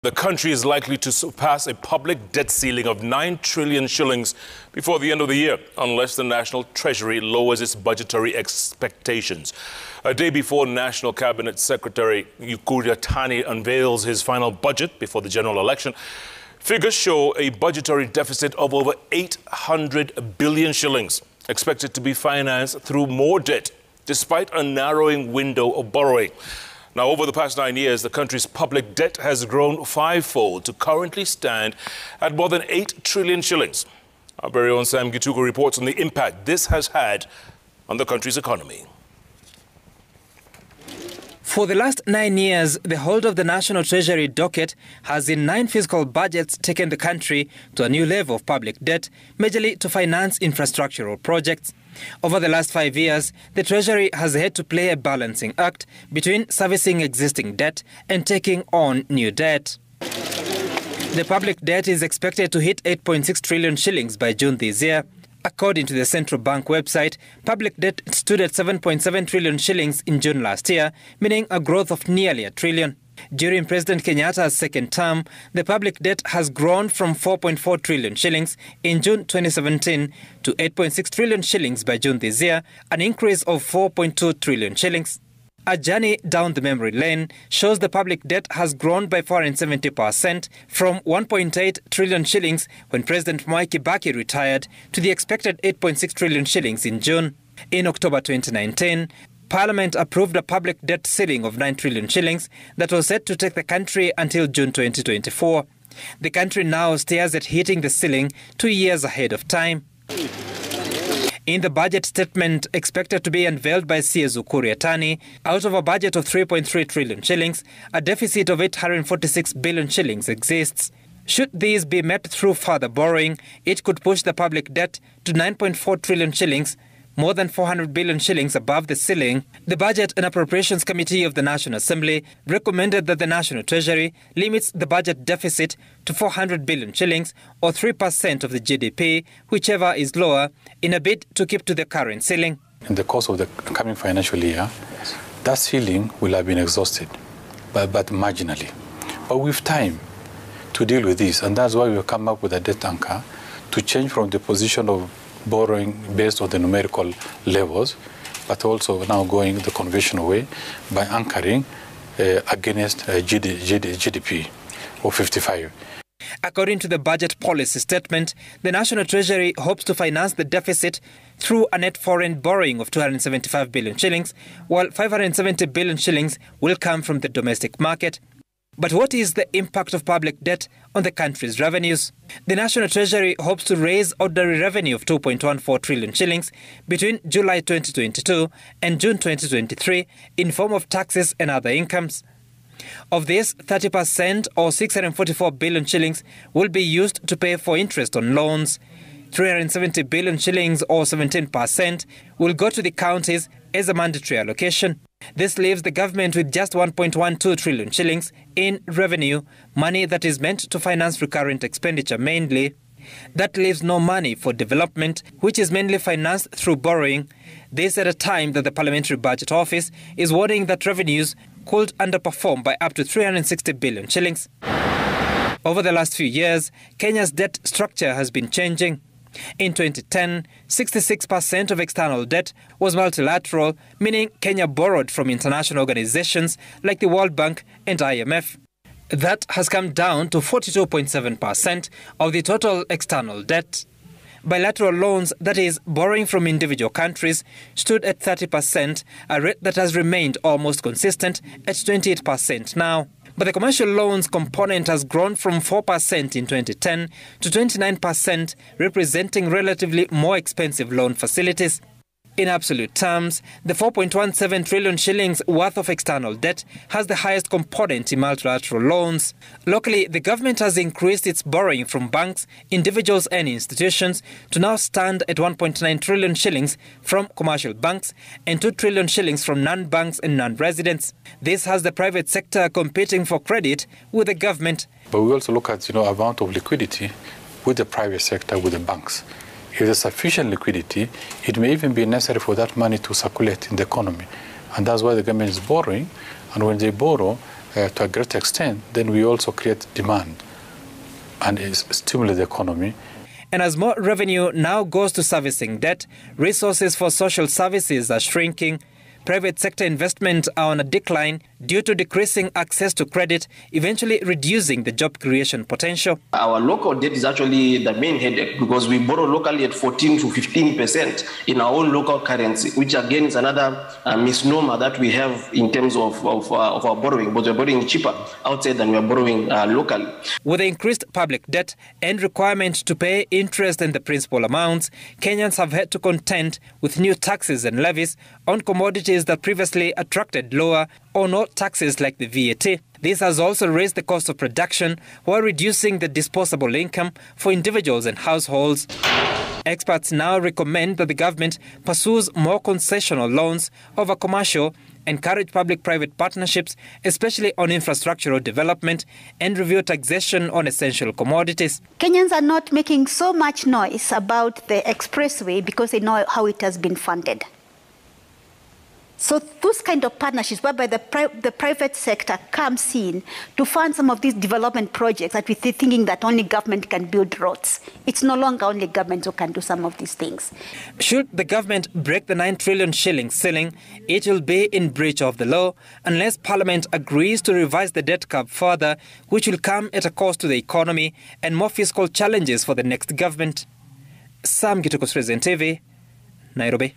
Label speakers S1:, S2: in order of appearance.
S1: The country is likely to surpass a public debt ceiling of 9 trillion shillings before the end of the year, unless the National Treasury lowers its budgetary expectations. A day before National Cabinet Secretary Ksh9T unveils his final budget before the general election, figures show a budgetary deficit of over 800 billion shillings, expected to be financed through more debt, despite a narrowing window of borrowing. Now, over the past 9 years, the country's public debt has grown fivefold to currently stand at more than 8 trillion shillings. Our very own Sam Gituko reports on the impact this has had on the country's economy.
S2: For the last 9 years, the hold of the National Treasury docket has in 9 fiscal budgets taken the country to a new level of public debt, majorly to finance infrastructural projects. Over the last 5 years, the Treasury has had to play a balancing act between servicing existing debt and taking on new debt. The public debt is expected to hit 8.6 trillion shillings by June this year. According to the Central Bank website, public debt stood at 7.7 trillion shillings in June last year, meaning a growth of nearly $1 trillion. During President Kenyatta's second term, the public debt has grown from 4.4 trillion shillings in June 2017 to 8.6 trillion shillings by June this year, an increase of 4.2 trillion shillings. A journey down the memory lane shows the public debt has grown by 470% from 1.8 trillion shillings when President Mwai Kibaki retired to the expected 8.6 trillion shillings in June. In October 2019, Parliament approved a public debt ceiling of 9 trillion shillings that was set to take the country until June 2024. The country now stares at hitting the ceiling 2 years ahead of time. In the budget statement expected to be unveiled by CS Ksh9T, out of a budget of 3.3 trillion shillings, a deficit of 846 billion shillings exists. Should these be met through further borrowing, it could push the public debt to 9.4 trillion shillings, more than 400 billion shillings above the ceiling. The Budget and Appropriations Committee of the National Assembly recommended that the National Treasury limits the budget deficit to 400 billion shillings or 3% of the GDP, whichever is lower, in a bid to keep to the current ceiling.
S3: In the course of the coming financial year, that ceiling will have been exhausted, but marginally. But with time to deal with this, and that's why we've come up with a debt anchor to change from the position of borrowing based on the numerical levels, but also now going the conventional way by anchoring against GDP of 55.
S2: According to the budget policy statement, the National Treasury hopes to finance the deficit through a net foreign borrowing of 275 billion shillings, while 570 billion shillings will come from the domestic market. But what is the impact of public debt on the country's revenues? The National Treasury hopes to raise ordinary revenue of 2.14 trillion shillings between July 2022 and June 2023 in form of taxes and other incomes. Of this, 30% or 644 billion shillings will be used to pay for interest on loans. 370 billion shillings or 17% will go to the counties as a mandatory allocation. This leaves the government with just 1.12 trillion shillings in revenue, money that is meant to finance recurrent expenditure mainly. That leaves no money for development, which is mainly financed through borrowing. This at a time that the Parliamentary Budget Office is warning that revenues could underperform by up to 360 billion shillings. Over the last few years, Kenya's debt structure has been changing. In 2010, 66% of external debt was multilateral, meaning Kenya borrowed from international organizations like the World Bank and IMF. That has come down to 42.7% of the total external debt. Bilateral loans, that is, borrowing from individual countries, stood at 30%, a rate that has remained almost consistent at 28% now. But the commercial loans component has grown from 4% in 2010 to 29%, representing relatively more expensive loan facilities. In absolute terms, the 4.17 trillion shillings worth of external debt has the highest component in multilateral loans. Locally, the government has increased its borrowing from banks, individuals and institutions to now stand at 1.9 trillion shillings from commercial banks and 2 trillion shillings from non-banks and non-residents. This has the private sector competing for credit with the government.
S3: But we also look at, amount of liquidity with the private sector, with the banks. If there's sufficient liquidity, it may even be necessary for that money to circulate in the economy. And that's why the government is borrowing. And when they borrow, to a great extent, then we also create demand and stimulate the economy.
S2: And as more revenue now goes to servicing debt, resources for social services are shrinking. Private sector investment are on a decline due to decreasing access to credit, eventually reducing the job creation potential.
S4: Our local debt is actually the main headache because we borrow locally at 14 to 15% in our own local currency, which again is another misnomer that we have in terms of our borrowing, but we're borrowing cheaper outside than we're borrowing locally.
S2: With the increased public debt and requirement to pay interest and the principal amounts, Kenyans have had to contend with new taxes and levies on commodities that previously attracted lower or no taxes like the VAT. This has also raised the cost of production while reducing the disposable income for individuals and households. Experts now recommend that the government pursues more concessional loans over commercial, encourage public-private partnerships, especially on infrastructural development, and review taxation on essential commodities.
S5: Kenyans are not making so much noise about the expressway because they know how it has been funded. So those kind of partnerships whereby the private sector comes in to fund some of these development projects that we're thinking that only government can build roads. It's no longer only government who can do some of these things.
S2: Should the government break the 9 trillion shilling ceiling, it will be in breach of the law unless Parliament agrees to revise the debt cap further, which will come at a cost to the economy and more fiscal challenges for the next government. Sam Gituko, Citizen TV, Nairobi.